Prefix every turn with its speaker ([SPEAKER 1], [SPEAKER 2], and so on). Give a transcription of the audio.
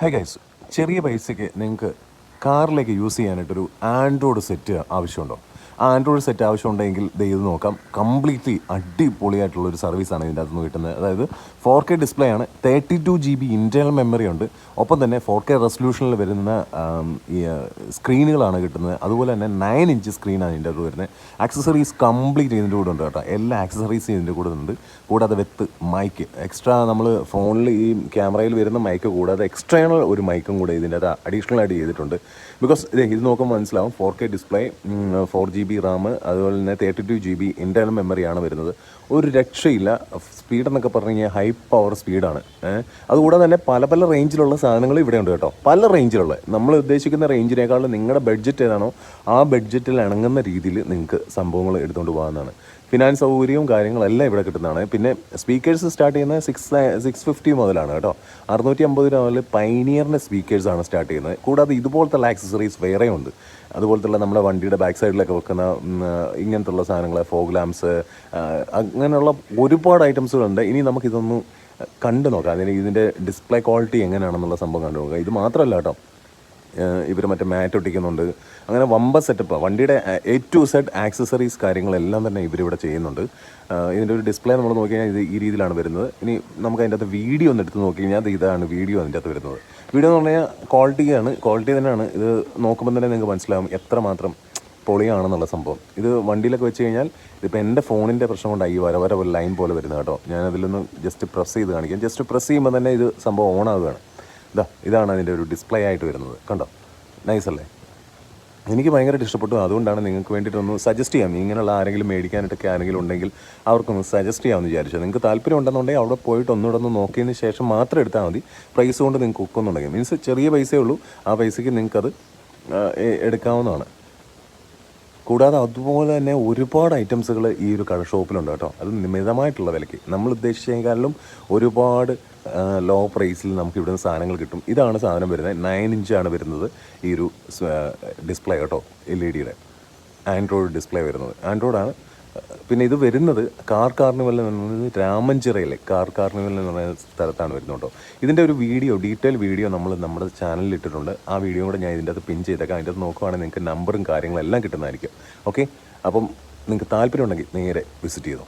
[SPEAKER 1] High guys, ചെറിയ പൈസയ്ക്ക് നിങ്ങൾക്ക് കാറിലേക്ക് യൂസ് ചെയ്യാനായിട്ടൊരു ആൻഡ്രോയിഡ് സെറ്റ് ആവശ്യമുണ്ടോ? ആ ആൻഡ്രോയിഡ് സെറ്റ് ആവശ്യമുണ്ടെങ്കിൽ ഇത് നോക്കാം. കംപ്ലീറ്റ്ലി അടിപൊളിയായിട്ടുള്ളൊരു സർവീസാണ് ഇതിൻ്റെ അകത്തുനിന്ന് കിട്ടുന്നത്. അതായത് 4K ഡിസ്പ്ലേ ആണ്, 32 GB ഇൻറ്റേർണൽ മെമ്മറി ഉണ്ട്, ഒപ്പം തന്നെ 4K റെസൊല്യൂഷനിൽ വരുന്ന ഈ സ്ക്രീനുകളാണ് കിട്ടുന്നത്. അതുപോലെ തന്നെ 9 ഇഞ്ച് സ്ക്രീനാണ് ഇതിൻ്റെ അത് വരുന്നത്. ആക്സസറീസ് കംപ്ലീറ്റ് ഇതിൻ്റെ കൂടെ ഉണ്ട് കേട്ടോ. എല്ലാ ആക്സസറീസും ഇതിൻ്റെ കൂടെ ഉണ്ട്. കൂടാതെ വിത്ത് മൈക്ക് എക്സ്ട്രാ, നമ്മൾ ഫോണിൽ ഈ ക്യാമറയിൽ വരുന്ന മൈക്ക് കൂടാതെ എക്സ്റ്റേണൽ ഒരു മൈക്കും കൂടെ ഇതിൻ്റെ അത് അഡീഷണൽ ആയിട്ട് ചെയ്തിട്ടുണ്ട്. ബിക്കോസ് ഇത് നോക്കുമ്പോൾ മനസ്സിലാവും 4K ഡിസ്പ്ലേ, 4GB RAM, അതുപോലെ തന്നെ 32GB ഇൻറ്റേർണൽ മെമ്മറിയാണ് വരുന്നത്. ഒരു രക്ഷയില്ല. സ്പീഡെന്നൊക്കെ പറഞ്ഞു കഴിഞ്ഞാൽ ഹൈ പവർ സ്പീഡാണ്. അതുകൂടാതെ തന്നെ പല പല റേഞ്ചിലുള്ള സാധനങ്ങൾ ഇവിടെ ഉണ്ട് കേട്ടോ. പല റേഞ്ചിലുള്ള, നമ്മൾ ഉദ്ദേശിക്കുന്ന റേഞ്ചിനേക്കാളും നിങ്ങളുടെ ബഡ്ജറ്റ് ഏതാണോ ആ ബഡ്ജറ്റിൽ ഇണങ്ങുന്ന രീതിയിൽ നിങ്ങൾക്ക് സംഭവങ്ങൾ എടുത്തുകൊണ്ട് പോകാവുന്നതാണ്. ഫിനാൻസ് സൗകര്യവും കാര്യങ്ങളെല്ലാം ഇവിടെ കിട്ടുന്നതാണ്. പിന്നെ സ്പീക്കേഴ്സ് സ്റ്റാർട്ട് ചെയ്യുന്നത് 650 മുതലാണ് കേട്ടോ. 650 മുതൽ പൈനിയറിൻ്റെ സ്പീക്കേഴ്സാണ് സ്റ്റാർട്ട് ചെയ്യുന്നത്. കൂടാതെ ഇതുപോലത്തെ ആക്സസറീസ് വേറെ ഉണ്ട്. അതുപോലത്തുള്ള നമ്മുടെ വണ്ടിയുടെ ബാക്ക് സൈഡിലൊക്കെ വെക്കുന്ന ഇങ്ങനത്തുള്ള സാധനങ്ങൾ, ഫോഗ് ലാംപ്സ്, അങ്ങനെയുള്ള ഒരുപാട് ഐറ്റംസുകളുണ്ട്. ഇനി നമുക്കിതൊന്ന് കണ്ടു നോക്കാം. അതിന് ഇതിൻ്റെ ഡിസ്പ്ലേ ക്വാളിറ്റി എങ്ങനെയാണെന്നുള്ള സംഭവം കണ്ടു നോക്കാം. ഇത് മാത്രമല്ല കേട്ടോ, ഇവർ മറ്റേ മാറ്റ് ഒട്ടിക്കുന്നുണ്ട്. അങ്ങനെ വമ്പ സെറ്റപ്പ്, വണ്ടിയുടെ A to Z ആക്സസറീസ് കാര്യങ്ങളെല്ലാം തന്നെ ഇവരിവിടെ ചെയ്യുന്നുണ്ട്. ഇതിൻ്റെ ഒരു ഡിസ്പ്ലേ നമ്മൾ നോക്കി കഴിഞ്ഞാൽ ഇത് ഈ രീതിയിലാണ് വരുന്നത്. ഇനി നമുക്ക് അതിൻ്റെ അകത്ത് വീഡിയോ ഒന്ന് എടുത്ത് നോക്കി കഴിഞ്ഞാൽ ഇതാണ് വീഡിയോ അതിൻ്റെ അകത്ത് വരുന്നത്. വീഡിയോ എന്ന് പറഞ്ഞാൽ ക്വാളിറ്റി തന്നെയാണ്. ഇത് നോക്കുമ്പോൾ തന്നെ നിങ്ങൾക്ക് മനസ്സിലാവും എത്രമാത്രം പൊളിയാണെന്നുള്ള സംഭവം. ഇത് വണ്ടിയിലൊക്കെ വെച്ച് കഴിഞ്ഞാൽ ഇതിപ്പോൾ എൻ്റെ ഫോണിൻ്റെ പ്രശ്നം കൊണ്ടാണ് ഈ വര ഒരു ലൈൻ പോലെ വരുന്നത് കേട്ടോ. ഞാനതിലൊന്ന് ജസ്റ്റ് പ്രസ് ചെയ്ത് കാണിക്കാം. ജസ്റ്റ് പ്രസ് ചെയ്യുമ്പോൾ തന്നെ ഇത് സംഭവം ഓൺ ആവുകയാണ്. ഇതാണ് അതിൻ്റെ ഒരു ഡിസ്പ്ലേ ആയിട്ട് വരുന്നത്. കണ്ടോ, നൈസ് അല്ലേ? എനിക്ക് ഭയങ്കരമായിട്ട് ഇഷ്ടപ്പെട്ടു. അതുകൊണ്ടാണ് നിങ്ങൾക്ക് വേണ്ടിയിട്ടൊന്ന് സജസ്റ്റ് ചെയ്യാം. ഇങ്ങനെയുള്ള ആരെങ്കിലും മേടിക്കാനായിട്ടൊക്കെ ആരെങ്കിലും ഉണ്ടെങ്കിൽ അവർക്കൊന്ന് സജസ്റ്റ് ചെയ്യാമെന്ന് വിചാരിച്ചു. നിങ്ങൾക്ക് താല്പര്യം ഉണ്ടെന്നുണ്ടെങ്കിൽ അവിടെ പോയിട്ട് ഒന്നുകൂടെ ഒന്ന് നോക്കിയതിന് ശേഷം മാത്രം എടുത്താൽ മതി. പ്രൈസ് കൊണ്ട് നിങ്ങൾക്ക് ഒക്കുന്നുണ്ടെങ്കിൽ, മീൻസ് ചെറിയ പൈസയേ ഉള്ളൂ, ആ പൈസയ്ക്ക് നിങ്ങൾക്കത് എടുക്കാവുന്നതാണ്. കൂടാതെ അതുപോലെ തന്നെ ഒരുപാട് ഐറ്റംസുകൾ ഈ ഒരു കട ഷോപ്പിലുണ്ട് കേട്ടോ. അത് മിതമായിട്ടുള്ള വിലയ്ക്ക്, നമ്മൾ ഉദ്ദേശിച്ചതിനേക്കാളും ഒരുപാട് ലോ പ്രൈസിൽ നമുക്ക് ഇവിടുന്ന് സാധനങ്ങൾ കിട്ടും. ഇതാണ് സാധനം വരുന്നത്. 9 ഇഞ്ചാണ് വരുന്നത് ഈ ഒരു ഡിസ്പ്ലേ കേട്ടോ. LED ആൻഡ്രോയിഡ് ഡിസ്പ്ലേ വരുന്നത് ആൻഡ്രോയിഡാണ്. പിന്നെ ഇത് വരുന്നത് കാർണിവൽ എന്ന് പറയുന്നത് രാമഞ്ചിറയിലെ കാർണിവൽ എന്ന് പറയുന്ന സ്ഥലത്താണ് വരുന്നത് കേട്ടോ. ഇതിൻ്റെ ഒരു ഡീറ്റെയിൽ വീഡിയോ നമ്മൾ നമ്മുടെ ചാനലിൽ ഇട്ടിട്ടുണ്ട്. ആ വീഡിയോ കൂടെ ഞാൻ ഇതിൻ്റെ അകത്ത് പിൻ ചെയ്തേക്കാം. അതിൻ്റെ അകത്ത് നോക്കുവാണെങ്കിൽ നിങ്ങൾക്ക് നമ്പറും കാര്യങ്ങളെല്ലാം കിട്ടുന്നതായിരിക്കും. ഓക്കെ, അപ്പം നിങ്ങൾക്ക് താല്പര്യം ഉണ്ടെങ്കിൽ നേരെ വിസിറ്റ് ചെയ്തോ.